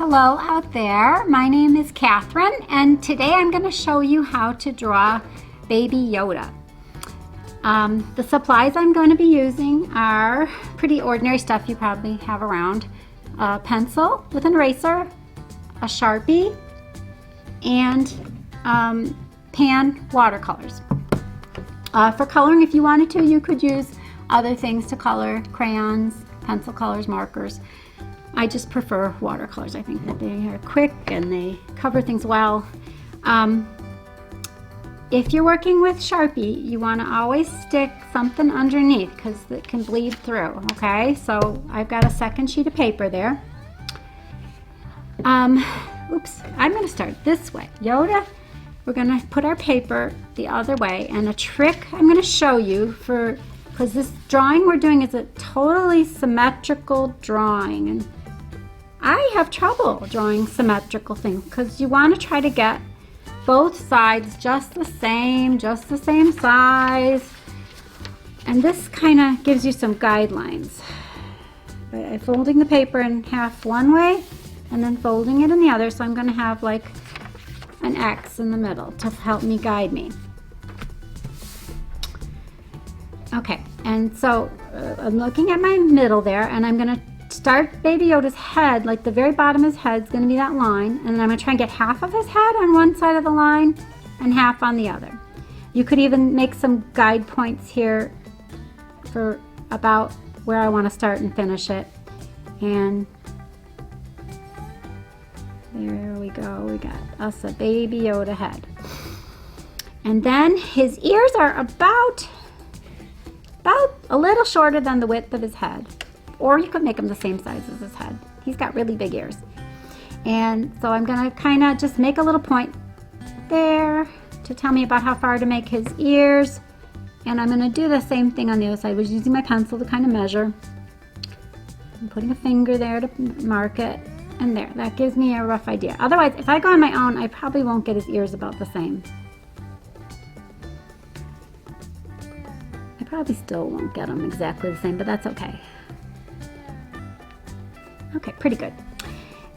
Hello out there, my name is Kathryn, and today I'm going to show you how to draw Baby Yoda. The supplies I'm going to be using are pretty ordinary stuff you probably have around. A pencil with an eraser, a Sharpie, and pan watercolors. For coloring, if you wanted to, you could use other things to color, crayons, pencil colors, markers. I just prefer watercolors. I think that they are quick and they cover things well. If you're working with Sharpie, you want to always stick something underneath because it can bleed through, okay? So I've got a second sheet of paper there. Oops, I'm going to start this way. Yoda, we're going to put our paper the other way, and a trick I'm going to show you because this drawing we're doing is a totally symmetrical drawing, and I have trouble drawing symmetrical things because you want to try to get both sides just the same size, and this kind of gives you some guidelines by folding the paper in half one way and then folding it in the other, so I'm going to have like an X in the middle to help me guide me. Okay, and so I'm looking at my middle there, and I'm going to start Baby Yoda's head, like the very bottom of his head is going to be that line, and then I'm going to try and get half of his head on one side of the line and half on the other. You could even make some guide points here for about where I want to start and finish it. And there we go, we got us a Baby Yoda head. And then his ears are about a little shorter than the width of his head. Or you could make him the same size as his head. He's got really big ears. And so I'm going to kind of just make a little point there to tell me about how far to make his ears. And I'm going to do the same thing on the other side. I was using my pencil to kind of measure. I'm putting a finger there to mark it. And there, that gives me a rough idea. Otherwise, if I go on my own, I probably won't get his ears about the same. I probably still won't get them exactly the same, but that's okay. Okay, pretty good.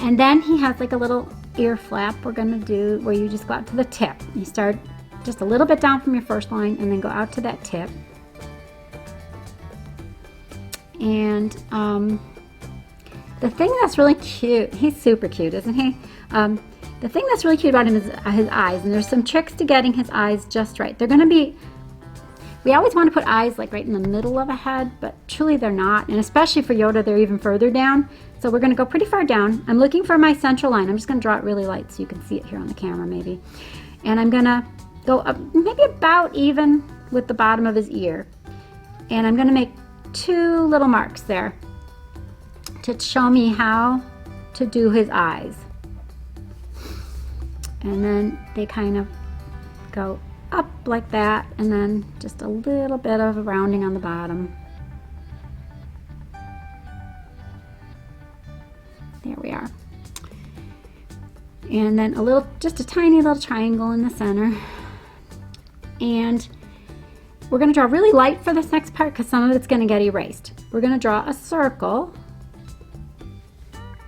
And then he has like a little ear flap we're going to do where you just go out to the tip. You start just a little bit down from your first line and then go out to that tip. And the thing that's really cute, he's super cute, isn't he? The thing that's really cute about him is his eyes, and there's some tricks to getting his eyes just right. They're going to be, we always want to put eyes like right in the middle of a head, but truly they're not, and especially for Yoda, they're even further down. So we're going to go pretty far down. I'm looking for my central line. I'm just going to draw it really light so you can see it here on the camera maybe. And I'm going to go up maybe about even with the bottom of his ear. And I'm going to make two little marks there to show me how to do his eyes. And then they kind of go up like that, and then just a little bit of a rounding on the bottom. There we are. And then just a tiny little triangle in the center. And we're going to draw really light for this next part because some of it's going to get erased. We're going to draw a circle,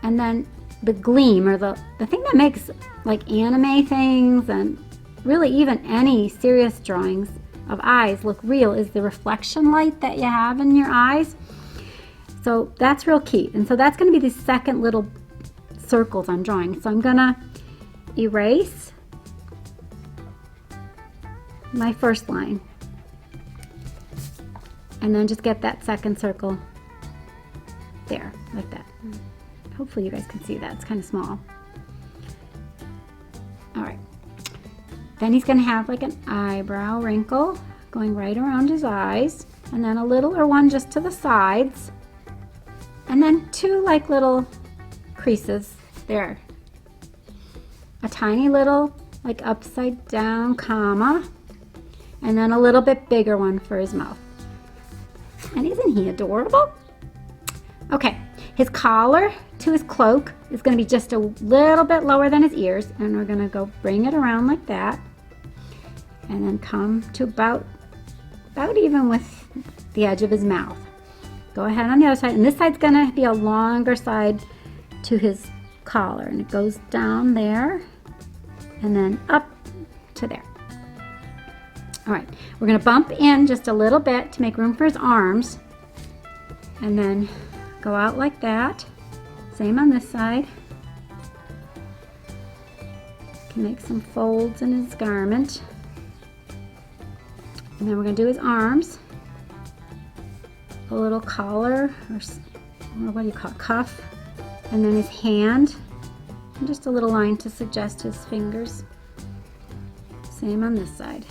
and then the gleam, or the thing that makes like anime things and really even any serious drawings of eyes look real is the reflection light that you have in your eyes. So that's real key. And so that's going to be the second little circles I'm drawing. So I'm going to erase my first line and then just get that second circle there, like that. Hopefully you guys can see that. It's kind of small. All right. Then he's going to have like an eyebrow wrinkle going right around his eyes, and then a little or one just to the sides, and then two like little creases there. A tiny little like upside down comma, and then a little bit bigger one for his mouth. And isn't he adorable? Okay, his collar to his cloak is going to be just a little bit lower than his ears, and we're going to go bring it around like that, and then come to about even with the edge of his mouth. Go ahead on the other side, and this side's going to be a longer side to his collar, and it goes down there and then up to there. All right, we're gonna bump in just a little bit to make room for his arms, and then go out like that. Same on this side. Can make some folds in his garment. And then we're gonna do his arms. A little collar, or what do you call it, cuff. And then his hand. And just a little line to suggest his fingers. Same on this side.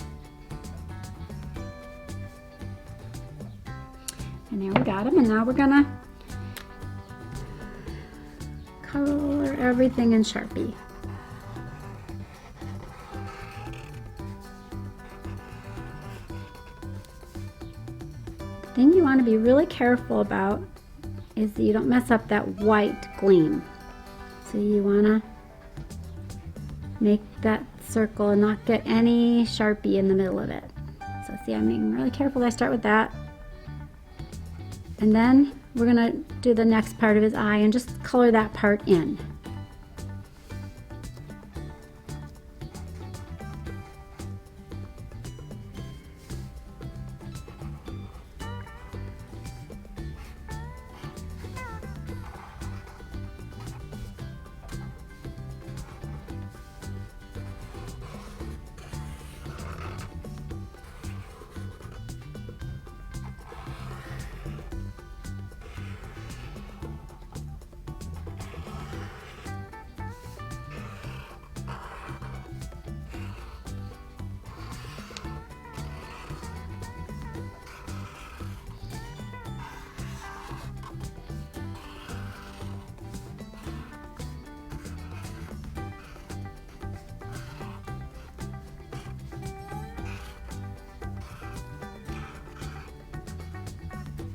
And there we got him, and now we're gonna color everything in Sharpie. The thing you want to be really careful about is that you don't mess up that white gleam. So you want to make that circle and not get any Sharpie in the middle of it. So see, I'm being really careful that I start with that. And then we're gonna do the next part of his eye and just color that part in.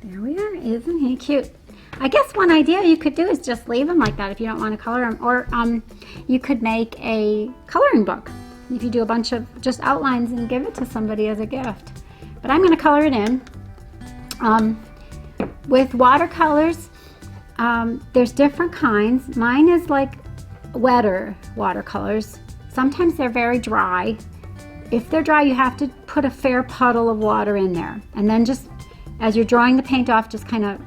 There we are. Isn't he cute? I guess one idea you could do is just leave him like that if you don't want to color him, or you could make a coloring book. If you do a bunch of just outlines and give it to somebody as a gift. But I'm going to color it in. With watercolors, there's different kinds. Mine is like wetter watercolors. Sometimes they're very dry. If they're dry, you have to put a fair puddle of water in there, and then just as you're drawing the paint off, just kind of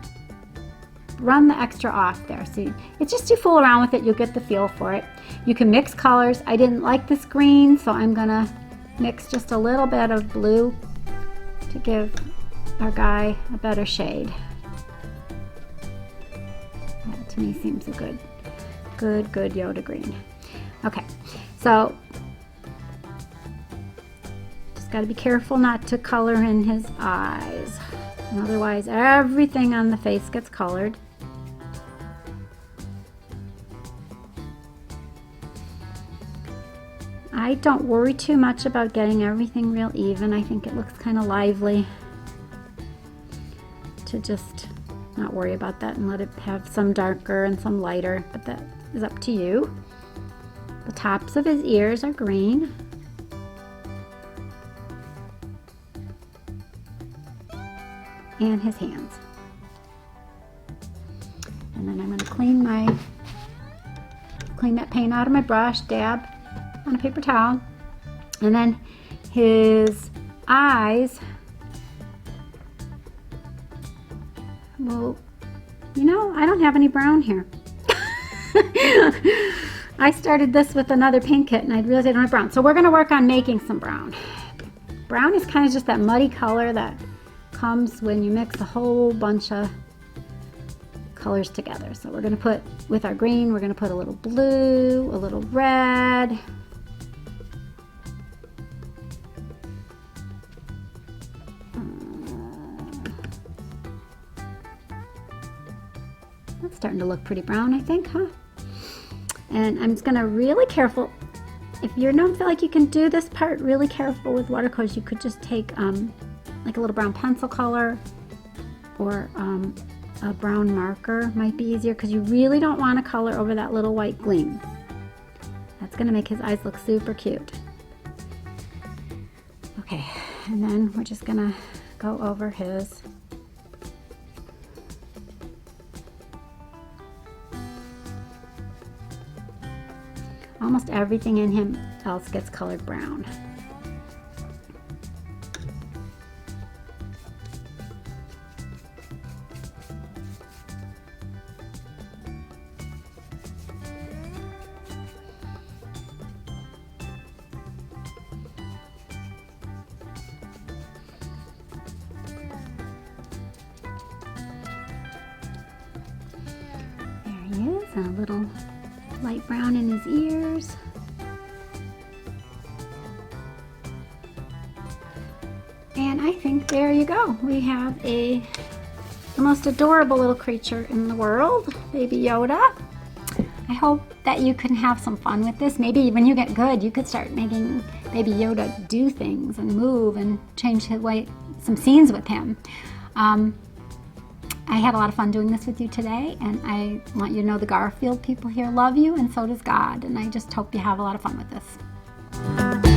run the extra off there. So it's just you fool around with it, you'll get the feel for it. You can mix colors. I didn't like this green, so I'm gonna mix just a little bit of blue to give our guy a better shade. That to me seems a good Yoda green. Okay, so just got to be careful not to color in his eyes. And otherwise, everything on the face gets colored. I don't worry too much about getting everything real even. I think it looks kind of lively to just not worry about that and let it have some darker and some lighter, but that is up to you. The tops of his ears are green. And his hands. And then I'm going to clean that paint out of my brush, dab on a paper towel. And then his eyes, well, you know, I don't have any brown here. I started this with another paint kit and I realized I don't have brown. So we're going to work on making some brown. Brown is kind of just that muddy color that comes when you mix a whole bunch of colors together. So we're going to put, with our green, we're going to put a little blue, a little red, that's starting to look pretty brown, I think, huh? And I'm just going to really careful, if you don't feel like you can do this part really careful with watercolors, you could just take like a little brown pencil color, or a brown marker might be easier, because you really don't want to color over that little white gleam. That's going to make his eyes look super cute. Okay, and then we're just going to go over his Almost everything in him else gets colored brown. There he is, a little light brown in his ears. And I think there you go. We have the most adorable little creature in the world, Baby Yoda. I hope that you can have some fun with this. Maybe when you get good, you could start making Baby Yoda do things and move and change his way, some scenes with him. I had a lot of fun doing this with you today, and I want you to know the Garfield people here love you, and so does God, and I just hope you have a lot of fun with this.